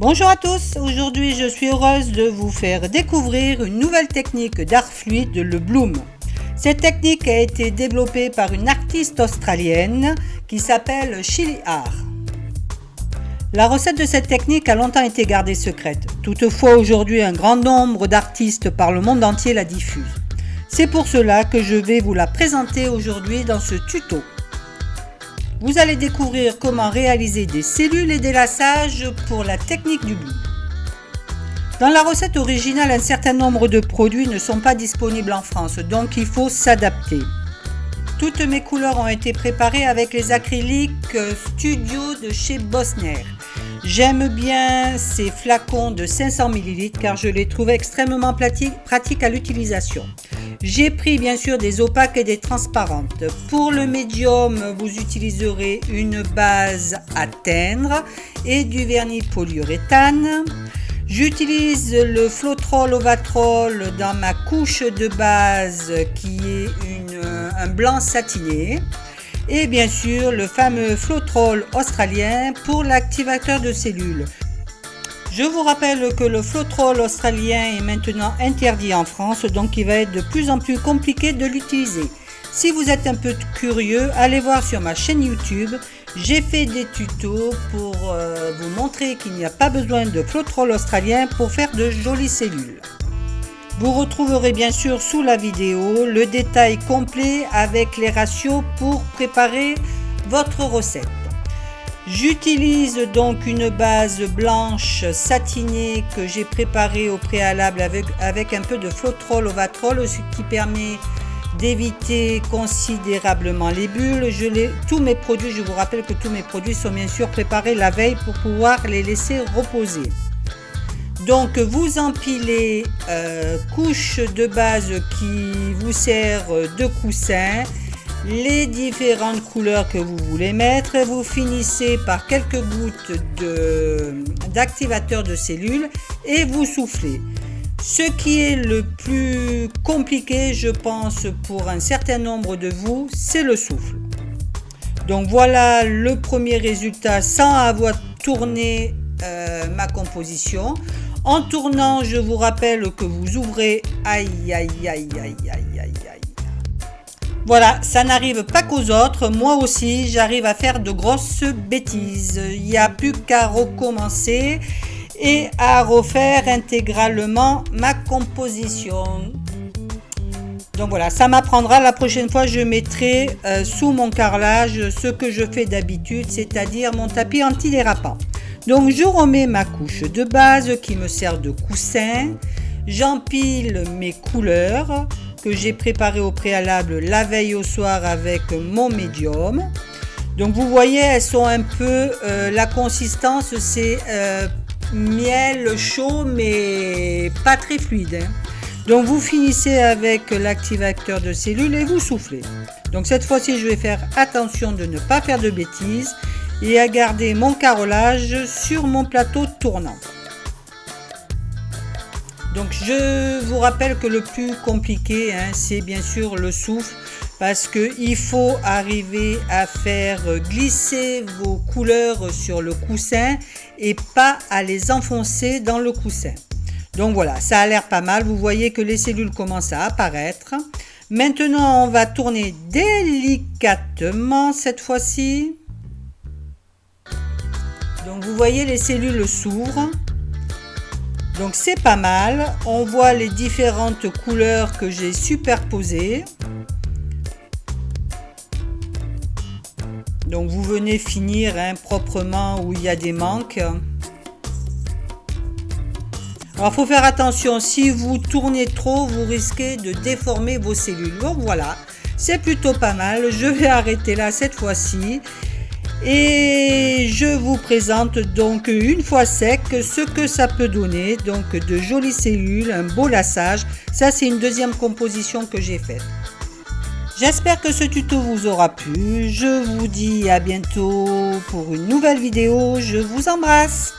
Bonjour à tous, aujourd'hui je suis heureuse de vous faire découvrir une nouvelle technique d'art fluide, le bloom. Cette technique a été développée par une artiste australienne qui s'appelle Chili Art. La recette de cette technique a longtemps été gardée secrète. Toutefois, aujourd'hui, un grand nombre d'artistes par le monde entier la diffusent. C'est pour cela que je vais vous la présenter aujourd'hui dans ce tuto. Vous allez découvrir comment réaliser des cellules et des lassages pour la technique du bloom. Dans la recette originale, un certain nombre de produits ne sont pas disponibles en France, donc il faut s'adapter. Toutes mes couleurs ont été préparées avec les acryliques Studio de chez Bosner. J'aime bien ces flacons de 500 ml car je les trouve extrêmement pratiques à l'utilisation. J'ai pris bien sûr des opaques et des transparentes. Pour le médium, vous utiliserez une base à teindre et du vernis polyuréthane. J'utilise le Floetrol Ovatrol dans ma couche de base qui est un blanc satiné. Et bien sûr le fameux Floetrol australien pour l'activateur de cellules. Je vous rappelle que le Floetrol australien est maintenant interdit en France, donc il va être de plus en plus compliqué de l'utiliser. Si vous êtes un peu curieux, allez voir sur ma chaîne YouTube. J'ai fait des tutos pour vous montrer qu'il n'y a pas besoin de Floetrol australien pour faire de jolies cellules. Vous retrouverez bien sûr sous la vidéo le détail complet avec les ratios pour préparer votre recette. J'utilise donc une base blanche satinée que j'ai préparée au préalable avec un peu de Floetrol Ovatrol, ce qui permet d'éviter considérablement les bulles. Tous mes produits, je vous rappelle que tous mes produits sont bien sûr préparés la veille pour pouvoir les laisser reposer. Donc vous empilez couche de base qui vous sert de coussin, les différentes couleurs que vous voulez mettre et vous finissez par quelques gouttes d'activateur de cellules et vous soufflez. Ce qui est le plus compliqué, je pense, pour un certain nombre de vous, c'est le souffle. Donc voilà le premier résultat sans avoir tourné ma composition. En tournant, je vous rappelle que vous ouvrez. Aïe, aïe, aïe, aïe, aïe, aïe, aïe. Voilà, ça n'arrive pas qu'aux autres. Moi aussi, j'arrive à faire de grosses bêtises. Il n'y a plus qu'à recommencer et à refaire intégralement ma composition. Donc voilà, ça m'apprendra. La prochaine fois, je mettrai sous mon carrelage ce que je fais d'habitude, c'est-à-dire mon tapis antidérapant. Donc je remets ma couche de base qui me sert de coussin. J'empile mes couleurs que j'ai préparées au préalable la veille au soir avec mon médium. Donc vous voyez, elles sont un peu, la consistance c'est miel chaud mais pas très fluide. Donc vous finissez avec l'activateur de cellules et vous soufflez. Donc cette fois-ci je vais faire attention de ne pas faire de bêtises et à garder mon carrelage sur mon plateau tournant. Donc je vous rappelle que le plus compliqué c'est bien sûr le souffle parce qu'il faut arriver à faire glisser vos couleurs sur le coussin et pas à les enfoncer dans le coussin. Donc voilà, ça a l'air pas mal. Vous voyez que les cellules commencent à apparaître. Maintenant on va tourner délicatement cette fois-ci. Donc vous voyez les cellules s'ouvrent. Donc c'est pas mal. On voit les différentes couleurs que j'ai superposées. Donc vous venez finir proprement où il y a des manques. Alors il faut faire attention, si vous tournez trop, vous risquez de déformer vos cellules. Donc voilà, c'est plutôt pas mal. Je vais arrêter là cette fois-ci. Et je vous présente donc une fois sec ce que ça peut donner. Donc de jolies cellules, un beau lassage. Ça c'est une deuxième composition que j'ai faite. J'espère que ce tuto vous aura plu. Je vous dis à bientôt pour une nouvelle vidéo. Je vous embrasse.